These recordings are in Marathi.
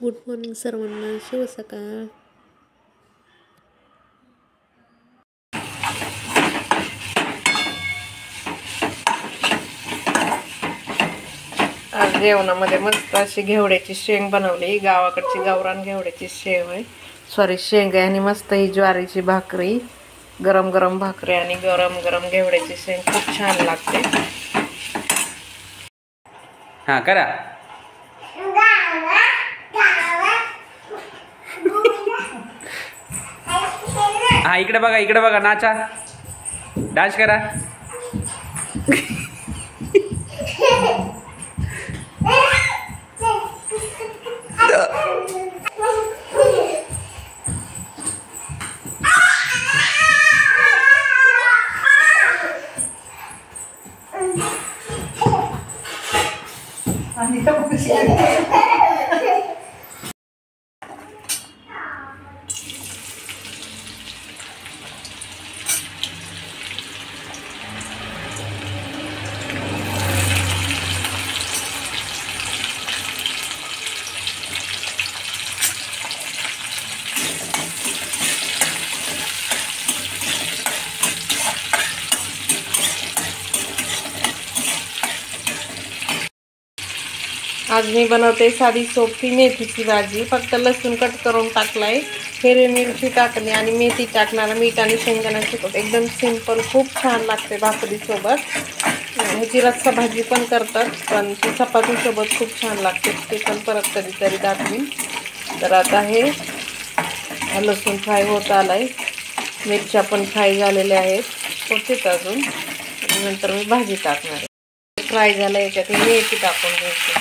गुड मॉर्निंग सर्वांना, शुभ सकाळ. आज जेवणामध्ये मस्त अशी घेवड्याची शेंग बनवली. गावाकडची गावरान घेवड्याची शेंग आहे, शेंग आहे. आणि मस्त ही ज्वारीची भाकरी, गरम गरम भाकरी आणि गरम गरम घेवड्याची शेंग खूप छान लागते. हा करा. हा इकडे बघा नाचा, डान्स करा. आज मी बनवते साधी सोपी मेथीची भाजी. फक्त लसूण कट करून टाकलाय, हिरवी मिरची टाकली आणि मेथी टाकणार, मीठ आणि शेंगदाण्याचे कूट. एकदम सिंपल, खूप छान लागते भाकरी सोबत. ह्याची रस्सा भाजी पण करतात, पण ती चपाती सोबत खूप छान लागते. ते पण परत कधीतरी दाखवीन. तर आता हे लसूण फ्राय होत आलाय, मिरच्या पण फ्राय झालेल्या आहेत, होतेच अजून. नंतर मी भाजी टाकणार आहे. फ्राय झालं, याच्यात मेथी टाकून घ्यायची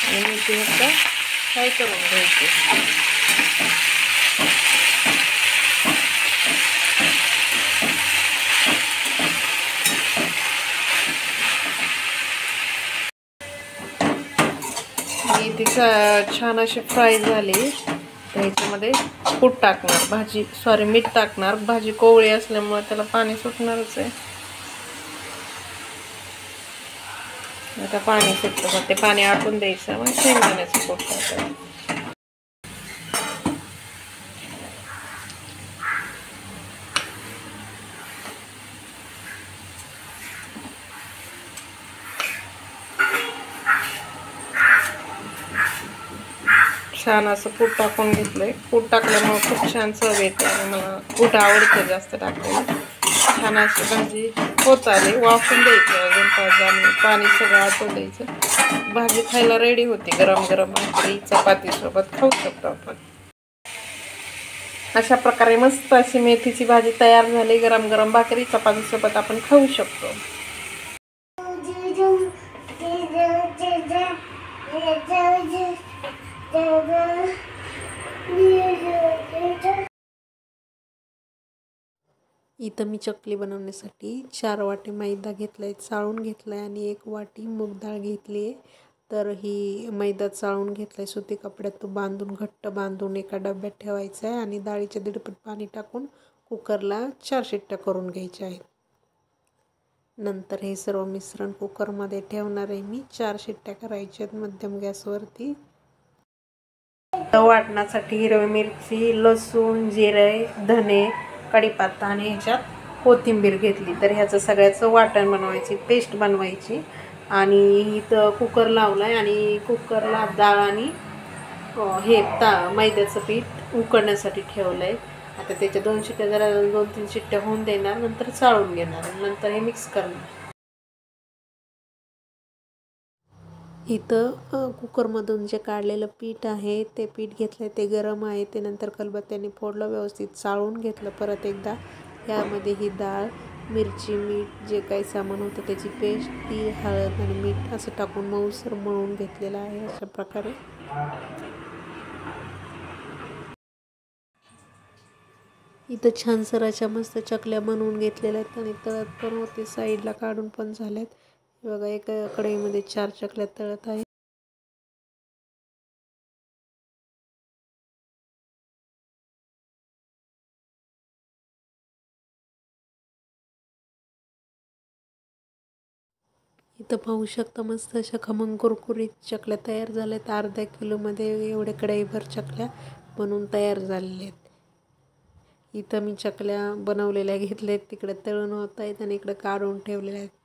आणि मेथी फक्त फ्राय करून घ्यायची. मेथी छान अशी फ्राय झाली, तर ह्याच्यामध्ये कूट टाकणार, मीठ टाकणार. भाजी कोवळी असल्यामुळे त्याला पाणी सुटणारच आहे. आता पाणी सुटलं, मग ते पाणी आटून द्यायचं, मग शेंगदाण्याचं कूट टाकायचं. छान असं कूट टाकून घेतलंय. कूट टाकल्यामुळे खूप छान चव येते आणि मला कूट आवडतं जास्त टाकायला. छान अशी भाजी होत आली, वाफून द्यायचं अजून 5-10 मिनिट, पाणी सगळं आटून द्यायचं. भाजी खायला रेडी होती. गरम गरम भाकरी चपाती सोबत खाऊ शकतो आपण. अशा प्रकारे मस्त अशी मेथीची भाजी तयार झाली. गरम गरम भाकरी चपाती सोबत आपण खाऊ शकतो. इथं मी चकली बनवण्यासाठी 4 वाटी मैदा घेतलाय, चाळून घेतलाय, आणि 1 वाटी मूग डाळ घेतली आहे. तर ही मैदा चाळून घेतलाय, सुती कपड्यात तो बांधून, घट्ट बांधून एका डब्यात ठेवायचा आहे. आणि डाळीचे 1.5 पट पाणी टाकून कुकरला 4 शिट्ट्या करून घ्यायच्या आहेत. नंतर हे सर्व मिश्रण कुकरमध्ये ठेवणार आहे मी. 4 शिट्ट्या करायच्या आहेत मध्यम गॅसवरती. वाटण्यासाठी हिरवी मिरची, लसूण, जिरे, धने, कढीपत्ता आणि ह्याच्यात कोथिंबीर घेतली. तर ह्याचं सगळ्याचं वाटण बनवायची, पेस्ट बनवायची. आणि इथं कुकर लावलाय आणि कुकरला डाळ आणि मैद्याचं पीठ उकडण्यासाठी ठेवलंय. आता त्याच्या 2 शिट्ट्या, जरा 2-3 शिट्ट्या होऊन देणार, नंतर चाळून घेणार, नंतर हे मिक्स करणार. इथं कुकरमधून जे काढलेलं पीठ आहे ते पीठ घेतलं, ते गरम आहे. ते नंतर खलबत्त्याने फोडलं, व्यवस्थित चाळून घेतलं परत एकदा. यामध्ये ही डाळ, मिरची, मीठ, जे काही सामान होतं त्याची पेस्ट, ती हळद आणि मीठ असं टाकून मऊसर मळून घेतलेलं आहे. अशा प्रकारे इथं छान सराच्या मस्त चकल्या बनवून घेतलेल्या आहेत आणि तळत पण होते, साईडला काढून पण झाल्यात. बघा, एका कढईमध्ये 4 चकल्या तळत आहे. इथं पाहू शकता मस्त अशा खमंग कुरकुरीत चकल्या तयार झाल्यात. अर्ध्या किलोमध्ये एवढे कढईभर चकल्या बनवून तयार झालेल्या आहेत. इथं मी चकल्या बनवलेल्या घेतल्या आहेत, तिकडे तळून होत आहेत आणि इकडे काढून ठेवलेल्या आहेत.